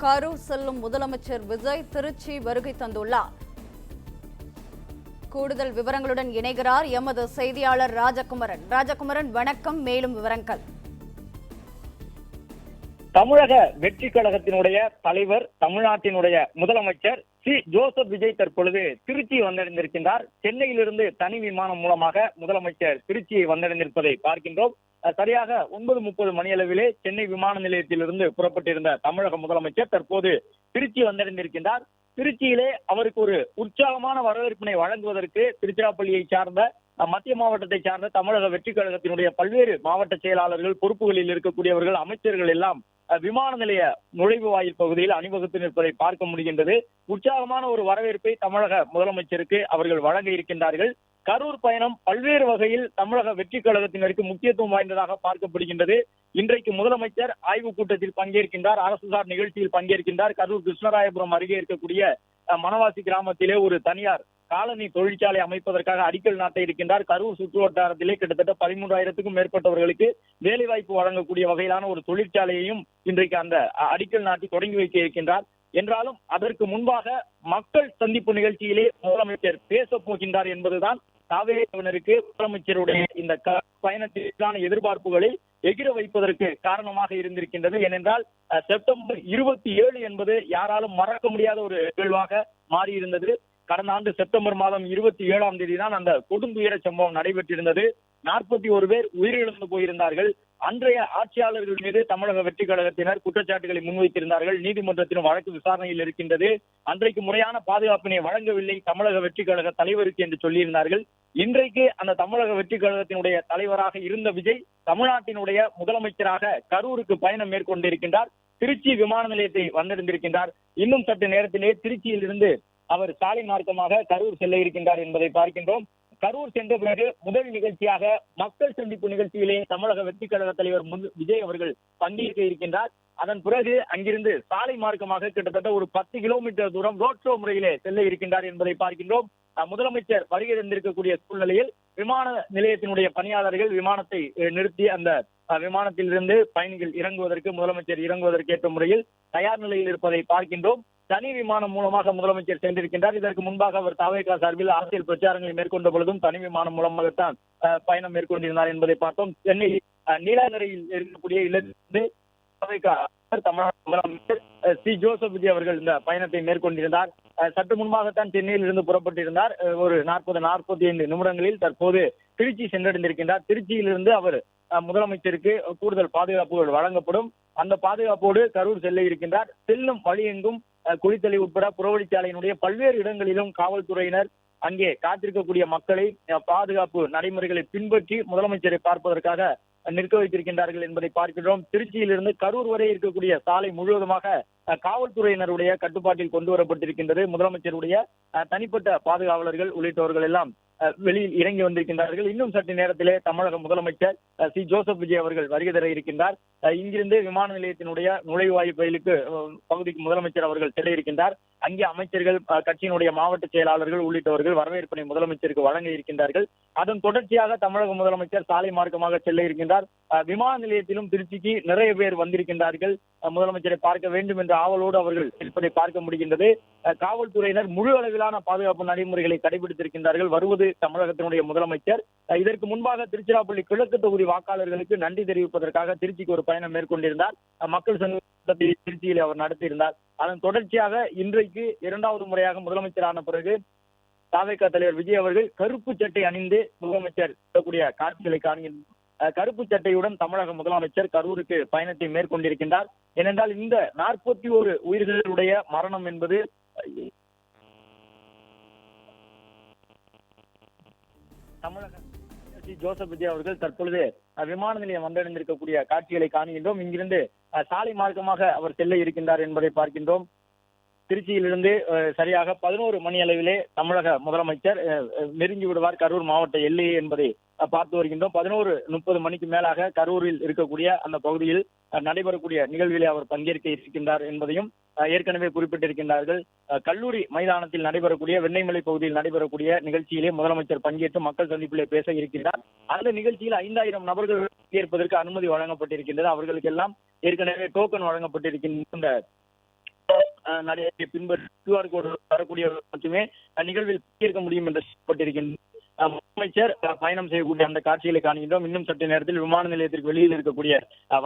கரூர் செல்லும் முதலமைச்சர் விஜய் திருச்சி வருகை தந்துள்ளார். கூடுதல் விவரங்களுடன் இணைகிறார் எமது செய்தியாளர் ராஜகுமரன். ராஜகுமரன், வணக்கம். மேலும் விவரங்கள். தமிழக வெற்றி கழகத்தினுடைய தலைவர், தமிழ்நாட்டினுடைய முதலமைச்சர் ஜோசப் விஜய் தற்பொழுது திருச்சி வந்தடைந்திருக்கின்றார். சென்னையிலிருந்து தனி விமானம் மூலமாக முதலமைச்சர் திருச்சியை வந்தடைந்திருப்பதை பார்க்கின்றோம். சரியாக 9:30 மணியளவிலே சென்னை விமான நிலையத்திலிருந்து புறப்பட்டிருந்த தமிழக முதலமைச்சர் தற்போது திருச்சி வந்தடைந்திருக்கின்றார். திருச்சியிலே அவருக்கு ஒரு உற்சாகமான வரவேற்பினை வழங்குவதற்கு திருச்சிராப்பள்ளியை சார்ந்த மத்திய மாவட்டத்தை சார்ந்த தமிழக வெற்றி கழகத்தினுடைய பல்வேறு மாவட்ட செயலாளர்கள், பொறுப்புகளில் இருக்கக்கூடியவர்கள், அமைச்சர்கள் எல்லாம் விமான நிலைய நுழைவு வாயில் பகுதியில் அணிவகுத்து நிற்பதை பார்க்க முடிகின்றது. உற்சாகமான ஒரு வரவேற்பை தமிழக முதலமைச்சருக்கு அவர்கள் வழங்க இருக்கின்றார்கள். கரூர் பயணம் பல்வேறு வகையில் தமிழக வெற்றி கழகத்தினருக்கு முக்கியத்துவம் வாய்ந்ததாக பார்க்கப்படுகின்றது. இன்றைக்கு முதலமைச்சர் ஆய்வுக் கூட்டத்தில் பங்கேற்கின்றார், அரசு சார் நிகழ்ச்சியில் பங்கேற்கின்றார். கரூர் கிருஷ்ணராயபுரம் அருகே இருக்கக்கூடிய மணவாசி கிராமத்திலே ஒரு தனியார் காலனி தொழிற்சாலை அமைப்பதற்காக அடிக்கல் நாட்ட இருக்கின்றார். கரூர் சுற்று வட்டாரத்திலே கிட்டத்தட்ட 13,000க்கும் மேற்பட்டவர்களுக்கு வேலைவாய்ப்பு வழங்கக்கூடிய வகையிலான ஒரு தொழிற்சாலையையும் இன்றைக்கு அந்த அடிக்கல் நாட்டி தொடங்கி வைக்க இருக்கின்றார். என்றாலும் அதற்கு முன்பாக மக்கள் சந்திப்பு நிகழ்ச்சியிலே முதலமைச்சர் பேச போகின்றார் என்பதுதான் தாவேனருக்கு முதலமைச்சருடைய இந்த பயணத்திற்கான எதிர்பார்ப்புகளை எகிர வைப்பதற்கு காரணமாக இருந்திருக்கின்றது. ஏனென்றால் செப்டம்பர் 27 என்பது யாராலும் மறக்க முடியாத ஒரு நிகழ்வாக மாறியிருந்தது. கடந்த ஆண்டு செப்டம்பர் மாதம் 27ஆம் தேதி தான் அந்த கொடுந்துயர சம்பவம் நடைபெற்றிருந்தது. 41 பேர் உயிரிழந்து போயிருந்தார்கள். அன்றைய ஆட்சியாளர்கள் மீது தமிழக வெற்றி கழகத்தினர் குற்றச்சாட்டுகளை முன்வைத்திருந்தார்கள். நீதிமன்றத்தின் வழக்கு விசாரணையில் இருக்கின்றது. அன்றைக்கு முறையான பாதுகாப்பினை வழங்கவில்லை தமிழக வெற்றி கழக தலைவருக்கு என்று சொல்லியிருந்தார்கள். இன்றைக்கு அந்த தமிழக வெற்றி கழகத்தினுடைய தலைவராக இருந்த விஜய் தமிழ்நாட்டினுடைய முதலமைச்சராக கரூருக்கு பயணம் மேற்கொண்டிருக்கின்றார். திருச்சி விமான நிலையத்தை வந்திருந்திருக்கின்றார். இன்னும் சற்று நேரத்திலே திருச்சியில் இருந்து அவர் சாலை மார்க்கமாக கரூர் செல்ல இருக்கின்றார் என்பதை பார்க்கின்றோம். கரூர் சென்ற பிறகு முதல் நிகழ்ச்சியாக மக்கள் சந்திப்பு நிகழ்ச்சியிலே தமிழக வெற்றி கழக தலைவர் விஜய் அவர்கள் பங்கேற்க இருக்கின்றார். அதன் பிறகு அங்கிருந்து சாலை மார்க்கமாக கிட்டத்தட்ட ஒரு 10 கிலோமீட்டர் தூரம் ரோட் ஷோ முறையிலே செல்ல இருக்கின்றார் என்பதை பார்க்கின்றோம். முதலமைச்சர் வருகை தந்திருக்கக்கூடிய சூழ்நிலையில் விமான நிலையத்தினுடைய பணியாளர்கள் விமானத்தை நிறுத்தி அந்த விமானத்தில் இருந்து பயணிகள் இறங்குவதற்கு, முதலமைச்சர் இறங்குவதற்கு ஏற்ற முறையில் தயார் நிலையில் இருப்பதை பார்க்கின்றோம். தனி விமானம் மூலமாக முதலமைச்சர் சென்றிருக்கின்றார். இதற்கு முன்பாக அவர் தாவேகா சார்பில் அரசியல் பிரச்சாரங்களை மேற்கொண்ட பொழுதும் தனி விமானம் மூலமாகத்தான் பயணம் மேற்கொண்டிருந்தார் என்பதை பார்த்தோம். சென்னை நீலாங்கரையில் இருக்கக்கூடிய இல்லத்திலிருந்து தாவேகா தமிழ்நாடு முதலமைச்சர் ஜோசப் விஜய் அவர்கள் இந்த பயணத்தை மேற்கொண்டிருந்தார். சற்று முன்பாகத்தான் சென்னையில் இருந்து புறப்பட்டிருந்தார். ஒரு 40-45 நிமிடங்களில் தற்போது திருச்சி சென்றடைந்திருக்கின்றார். திருச்சியிலிருந்து அவர் முதலமைச்சருக்கு கூடுதல் பாதுகாப்புகள் வழங்கப்படும். அந்த பாதுகாப்போடு கரூர் செல்ல இருக்கின்றார். செல்லும் வழியெங்கும் குளித்தலை உட்பட புறவழிச்சாலையினுடைய பல்வேறு இடங்களிலும் காவல்துறையினர் அங்கே காத்திருக்கக்கூடிய மக்களை பாதுகாப்பு நடைமுறைகளை பின்பற்றி முதலமைச்சரை பார்ப்பதற்காக நிற்க வைத்திருக்கின்றார்கள் என்பதை பார்க்கிறோம். திருச்சியிலிருந்து கரூர் வரை இருக்கக்கூடிய சாலை முழுவதுமாக காவல்துறையினருடைய கட்டுப்பாட்டில் கொண்டு வரப்பட்டிருக்கின்றது. முதலமைச்சருடைய தனிப்பட்ட பாதுகாவலர்கள் உள்ளிட்டவர்கள் எல்லாம் வெளியில் இறங்கி வந்திருக்கின்றார்கள். இன்னும் சற்று நேரத்திலே தமிழக முதலமைச்சர் ஜோசப் விஜய் அவர்கள் வருகை தர இருக்கின்றார். இங்கிருந்து விமான நிலையத்தினுடைய நுழைவாயில் பகுதிக்கு முதலமைச்சர் அவர்கள் செல்ல இருக்கின்றார். அங்கே அமைச்சர்கள், கட்சியினுடைய மாவட்ட செயலாளர்கள் உள்ளிட்டவர்கள் வரவேற்பினை முதலமைச்சருக்கு வழங்க இருக்கின்றார்கள். அதன் தொடர்ச்சியாக தமிழக முதலமைச்சர் சாலை மார்க்கமாக செல்ல இருக்கின்றார். விமான நிலையத்திலும் திருச்சிக்கு நிறைய பேர் வந்திருக்கின்றார்கள். முதலமைச்சரை பார்க்க வேண்டும் என்ற ஆவலோடு அவர்கள் இருப்பதை பார்க்க முடிகின்றது. காவல்துறையினர் முழு அளவிலான பாதுகாப்பு நடைமுறைகளை கடைபிடித்திருக்கின்றார்கள். வருவது தமிழகத்தினுடைய முதலமைச்சர். இதற்கு முன்பாக திருச்சிராப்பள்ளி கிழக்கு தொகுதி வாக்காளர்களுக்கு நன்றி தெரிவிப்பதற்காக திருச்சிக்கு ஒரு பயணம் மேற்கொண்டிருந்தார். மக்கள் சங்கத்தை திருச்சியில் அவர் நடத்தியிருந்தார். அதன் தொடர்ச்சியாக இன்றைக்கு 2வது முறையாக முதலமைச்சரான பிறகு தாவேகா தலைவர் விஜய் அவர்கள் கருப்பு சட்டை அணிந்து முதலமைச்சர் காட்சிகளை காண்கின்றனர். கருப்பு சட்டையுடன் தமிழக முதலமைச்சர் கரூருக்கு பயணத்தை மேற்கொண்டிருக்கின்றார். ஏனென்றால் இந்த 41 உயிர்களுடைய மரணம் என்பது தமிழக ஜோசப் விஜய் அவர்கள் தற்பொழுது விமான நிலையம் வந்தடைந்திருக்கக்கூடிய காட்சிகளை காணுகின்றோம். இங்கிருந்து சாலை மார்க்கமாக அவர் செல்ல இருக்கின்றார் என்பதை பார்க்கின்றோம். திருச்சியிலிருந்து சரியாக 11 மணி அளவிலே தமிழக முதலமைச்சர் நெருங்கி விடுவார் கரூர் மாவட்ட எல்லையே என்பதை பார்த்து வருகின்றோம். 11:30 மணிக்கு மேலாக கரூரில் இருக்கக்கூடிய அந்த பகுதியில் நடைபெறக்கூடிய நிகழ்விலே அவர் பங்கேற்க இருக்கின்றார் என்பதையும் ஏற்கனவே குறிப்பிட்டிருக்கின்றார்கள். கல்லூரி மைதானத்தில் நடைபெறக்கூடிய வெண்ணெய்மலை பகுதியில் நடைபெறக்கூடிய நிகழ்ச்சியிலே முதலமைச்சர் பங்கேற்று மக்கள் சந்திப்பிலே பேச இருக்கின்றார். அந்த நிகழ்ச்சியில் 5000 நபர்கள் பங்கேற்பதற்கு அனுமதி வழங்கப்பட்டிருக்கின்றது. அவர்களுக்கெல்லாம் ஏற்கனவே டோக்கன் வழங்கப்பட்டிருக்கின்ற நடையை பின்பற்றி QR கோடு வரக்கூடியவர்கள் மட்டுமே நிகழ்வில் பங்கேற்க முடியும் என்று சொல்லப்பட்டிருக்கின்றது. முதலமைச்சர் பயணம் செய்யக்கூடிய அந்த காட்சிகளை காண்கின்றோம். இன்னும் சற்று நேரத்தில் விமான நிலையத்திற்கு வெளியில் இருக்கக்கூடிய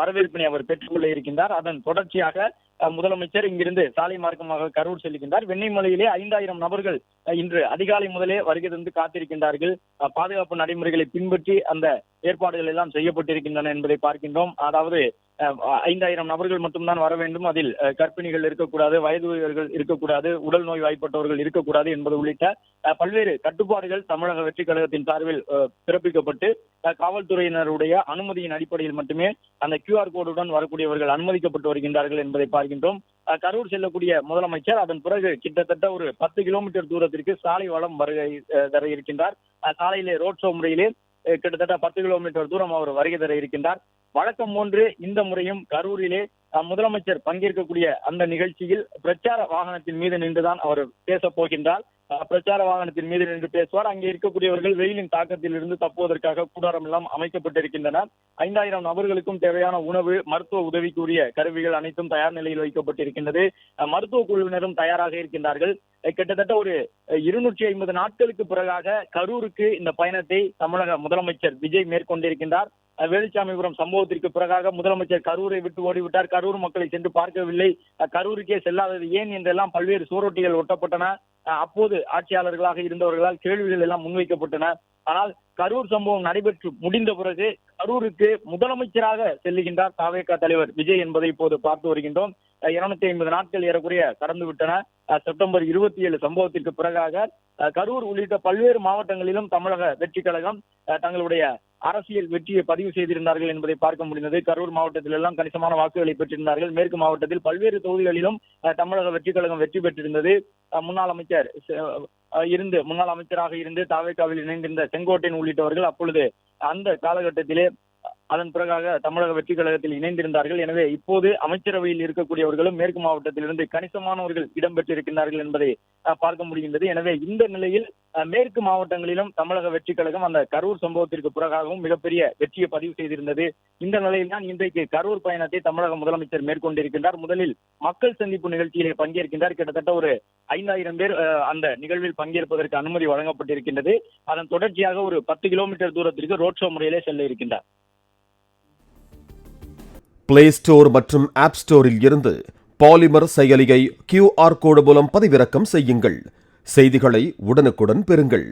வரவேற்பினை அவர் பெற்றுக்கொள்ள இருக்கின்றார். அதன் தொடர்ச்சியாக முதலமைச்சர் இங்கிருந்து சாலை மார்க்கமாக கரூர் செல்கின்றார். வெண்ணெய்மலையிலே 5000 நபர்கள் இன்று அதிகாலை முதலே வருகை தந்து காத்திருக்கின்றார்கள். பாதுகாப்பு நடைமுறைகளை பின்பற்றி அந்த ஏற்பாடுகள் எல்லாம் செய்யப்பட்டிருக்கின்றன என்பதை பார்க்கின்றோம். அதாவது 5000 நபர்கள் மட்டும்தான் வர வேண்டும். அதில் கர்ப்பிணிகள் இருக்கக்கூடாது, வயதுகள் இருக்கக்கூடாது, உடல் நோய் வாய்ப்பட்டவர்கள் இருக்கக்கூடாது என்பது உள்ளிட்ட பல்வேறு கட்டுப்பாடுகள் தமிழக வெற்றி கழகத்தின் சார்பில் பிறப்பிக்கப்பட்டு காவல்துறையினருடைய அனுமதியின் அடிப்படையில் மட்டுமே அந்த QR கோடுடன் வரக்கூடியவர்கள் அனுமதிக்கப்பட்டு வருகின்றார்கள் என்பதை பார்க்கின்றோம். கரூர் செல்லக்கூடிய முதலமைச்சர் அதன் பிறகு கிட்டத்தட்ட ஒரு 10 கிலோமீட்டர் தூரத்திற்கு சாலை வலம் வருகை தர இருக்கின்றார். சாலையிலே ரோட் ஷோ முறையிலே கிட்டத்தட்ட 10 கிலோமீட்டர் தூரம் அவர் வருகை தர இருக்கின்றார். வழக்கம் போன்று இந்த முறையும் கரூரிலே முதலமைச்சர் பங்கேற்கக்கூடிய அந்த நிகழ்ச்சியில் பிரச்சார வாகனத்தின் மீது நின்றுதான் அவர் பேச போகின்றார். பிரச்சார வாகனத்தின் மீது நின்று பேசுவார். அங்கே இருக்கக்கூடியவர்கள் வெயிலின் தாக்கத்தில் இருந்து தப்புவதற்காக கூடாரம் எல்லாம் அமைக்கப்பட்டிருக்கின்றன. 5000 நபர்களுக்கும் தேவையான உணவு, மருத்துவ உதவிக்குரிய கருவிகள் அனைத்தும் தயார் நிலையில் வைக்கப்பட்டிருக்கின்றது. மருத்துவ குழுவினரும் தயாராக இருக்கின்றார்கள். கிட்டத்தட்ட ஒரு 250 நாட்களுக்கு பிறகாக கரூருக்கு இந்த பயணத்தை தமிழக முதலமைச்சர் விஜய் மேற்கொண்டிருக்கின்றார். வேலுச்சாமிபுரம் சம்பவத்திற்கு பிறகாக முதலமைச்சர் கரூரை விட்டு ஓடிவிட்டார். கரூர் மக்களை சென்று பார்க்கவில்லை, கரூருக்கே செல்லாதது ஏன் என்றெல்லாம் பல்வேறு சுவரொட்டிகள் ஒட்டப்பட்டன. அப்போது ஆட்சியாளர்களாக இருந்தவர்களால் கேள்விகள் எல்லாம் முன்வைக்கப்பட்டன. ஆனால் கரூர் சம்பவம் நடைபெற்று முடிந்த பிறகு கரூருக்கு முதலமைச்சராக செல்லுகின்றார் தவேக தலைவர் விஜய் என்பதை இப்போது பார்த்து வருகின்றோம். 250 நாட்கள் ஏறக்குறைய கடந்து விட்டன. செப்டம்பர் 27 சம்பவத்திற்கு பிறகாக கரூர் உள்ளிட்ட பல்வேறு மாவட்டங்களிலும் தமிழக வெற்றி கழகம் தங்களுடைய அரசியல் வெற்றியை பதிவு செய்திருந்தார்கள் என்பதை பார்க்க முடிந்தது. கரூர் மாவட்டத்தில் எல்லாம் கணிசமான வாக்குகளை பெற்றிருந்தார்கள். மேற்கு மாவட்டத்தில் பல்வேறு தொகுதிகளிலும் தமிழக வெற்றி கழகம் வெற்றி பெற்றிருந்தது. முன்னாள் அமைச்சராக இருந்து தவேகாவில் இணைந்திருந்த செங்கோட்டையன் உள்ளிட்டவர்கள் அப்பொழுது அந்த காலகட்டத்திலே அதன் பிறகாக தமிழக வெற்றி கழகத்தில் இணைந்திருந்தார்கள். எனவே இப்போது அமைச்சரவையில் இருக்கக்கூடியவர்களும் மேற்கு மாவட்டத்திலிருந்து கணிசமானவர்கள் இடம்பெற்றிருக்கிறார்கள் என்பதை பார்க்க முடிகின்றது. எனவே இந்த நிலையில் மேற்கு மாவட்டங்களிலும் தமிழக வெற்றி கழகம் அந்த கரூர் சம்பவத்திற்கு பிறகாகவும் மிகப்பெரிய வெற்றியை பதிவு செய்திருந்தது. இந்த நிலையில் தான் இன்றைக்கு கரூர் பயணத்தை தமிழக முதலமைச்சர் மேற்கொண்டிருக்கின்றார். முதலில் மக்கள் சந்திப்பு நிகழ்ச்சியிலே பங்கேற்கின்றார். கிட்டத்தட்ட ஒரு 5000 பேர் அந்த நிகழ்வில் பங்கேற்பதற்கு அனுமதி வழங்கப்பட்டிருக்கின்றது. அதன் தொடர்ச்சியாக ஒரு 10 கிலோமீட்டர் தூரத்திற்கு ரோட் ஷோ முறையிலே செல்ல இருக்கின்றார். பிளே ஸ்டோர் மற்றும் ஆப் ஸ்டோரில் இருந்து பாலிமர் செயலியை QR கோடு மூலம் பதிவிறக்கம் செய்யுங்கள். செய்திகளை உடனுக்குடன் பெறுங்கள்.